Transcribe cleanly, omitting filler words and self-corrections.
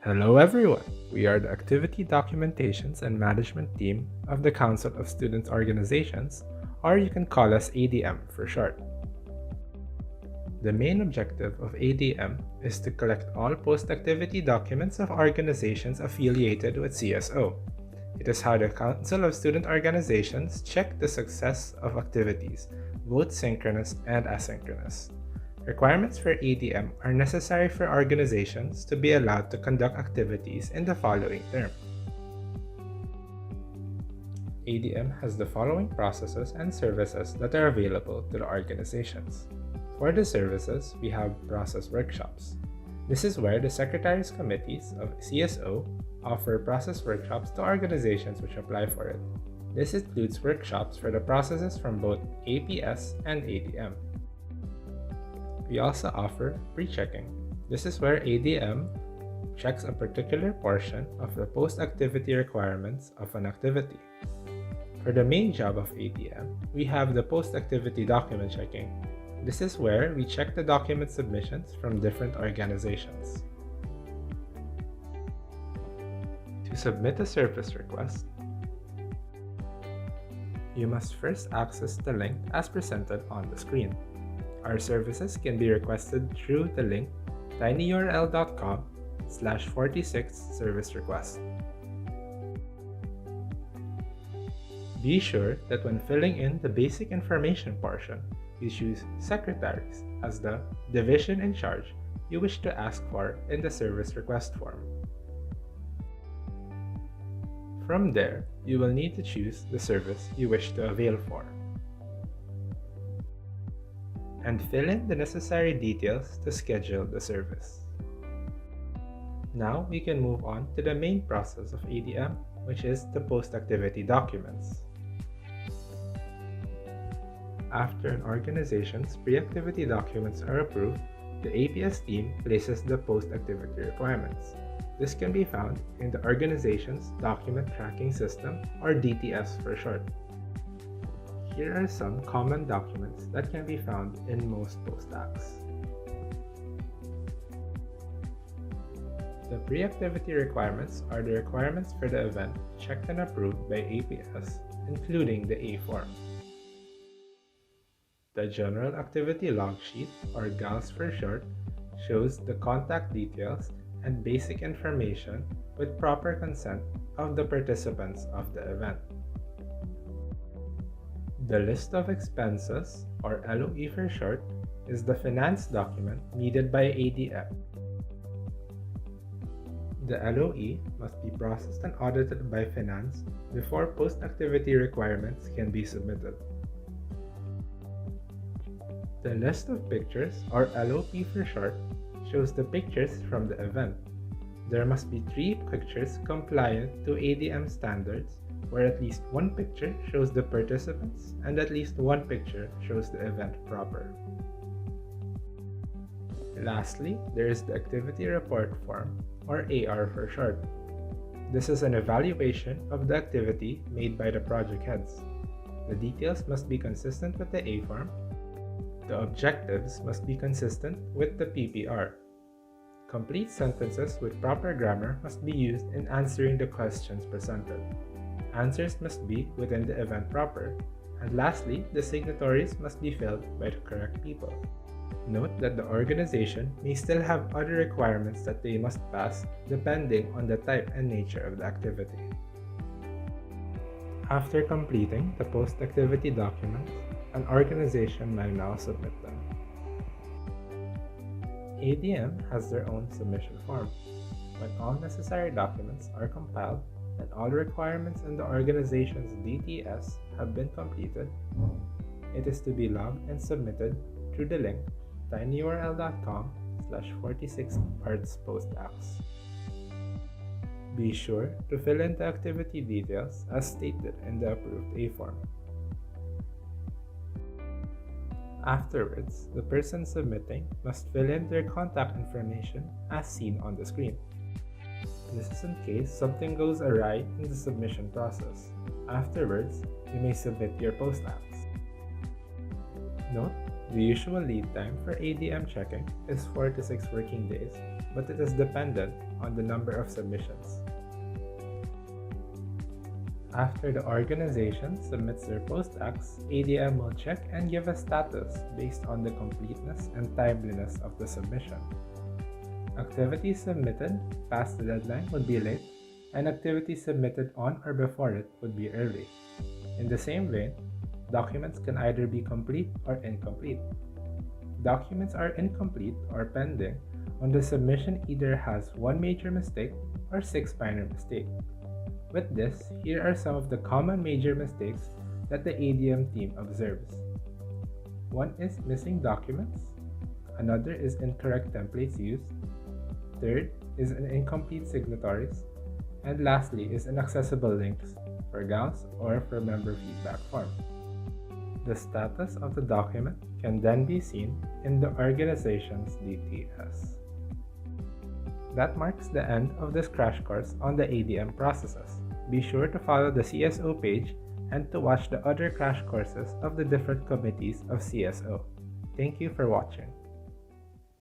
Hello everyone! We are the Activity Documentations and Management Team of the Council of Students Organizations, or you can call us ADM for short. The main objective of ADM is to collect all post-activity documents of organizations affiliated with CSO. It is how the Council of Student Organizations check the success of activities, both synchronous and asynchronous. Requirements for ADM are necessary for organizations to be allowed to conduct activities in the following term. ADM has the following processes and services that are available to the organizations. For the services, we have process workshops. This is where the Secretaries' Committees of CSO offer process workshops to organizations which apply for it. This includes workshops for the processes from both APS and ADM. We also offer pre-checking. This is where ADM checks a particular portion of the post-activity requirements of an activity. For the main job of ADM, we have the post-activity document checking. This is where we check the document submissions from different organizations. To submit a service request, you must first access the link as presented on the screen. Our services can be requested through the link tinyurl.com/46service-request. Be sure that when filling in the basic information portion, you choose Secretaries as the division in charge you wish to ask for in the service request form. From there, you will need to choose the service you wish to avail for, and fill in the necessary details to schedule the service. Now we can move on to the main process of ADM, which is the post-activity documents. After an organization's pre-activity documents are approved, the APS team places the post-activity requirements. This can be found in the organization's Document Tracking System, or DTS for short. Here are some common documents that can be found in most post-acts. The pre-activity requirements are the requirements for the event checked and approved by APS, including the A form. The General Activity Log Sheet, or GALS for short, shows the contact details and basic information with proper consent of the participants of the event. The List of Expenses, or LOE for short, is the finance document needed by ADM. The LOE must be processed and audited by finance before post-activity requirements can be submitted. The List of Pictures, or LOP for short, shows the pictures from the event. There must be 3 pictures compliant to ADM standards, where at least one picture shows the participants and at least one picture shows the event proper. Lastly, there is the Activity Report Form, or AR for short. This is an evaluation of the activity made by the project heads. The details must be consistent with the A form. The objectives must be consistent with the PPR. Complete sentences with proper grammar must be used in answering the questions presented. Answers must be within the event proper. And lastly, the signatories must be filled by the correct people. Note that the organization may still have other requirements that they must pass depending on the type and nature of the activity. After completing the post-activity documents, an organization may now submit them. ADM has their own submission form. When all necessary documents are compiled and all requirements in the organization's DTS have been completed, it is to be logged and submitted through the link tinyurl.com/46arts-postacts. Be sure to fill in the activity details as stated in the approved A form. Afterwards, the person submitting must fill in their contact information as seen on the screen. This is in case something goes awry in the submission process. Afterwards, you may submit your post-acts. Note, the usual lead time for ADM checking is 4 to 6 working days, but it is dependent on the number of submissions. After the organization submits their post-acts, ADM will check and give a status based on the completeness and timeliness of the submission. Activities submitted past the deadline would be late, and activities submitted on or before it would be early. In the same vein, documents can either be complete or incomplete. Documents are incomplete or pending when the submission either has one major mistake or 6 minor mistakes. With this, here are some of the common major mistakes that the ADM team observes. One is missing documents. Another is incorrect templates used. Third is an incomplete signatories. And lastly is inaccessible links for GALs or for member feedback form. The status of the document can then be seen in the organization's DTS. That marks the end of this crash course on the ADM processes. Be sure to follow the CSO page and to watch the other crash courses of the different committees of CSO. Thank you for watching.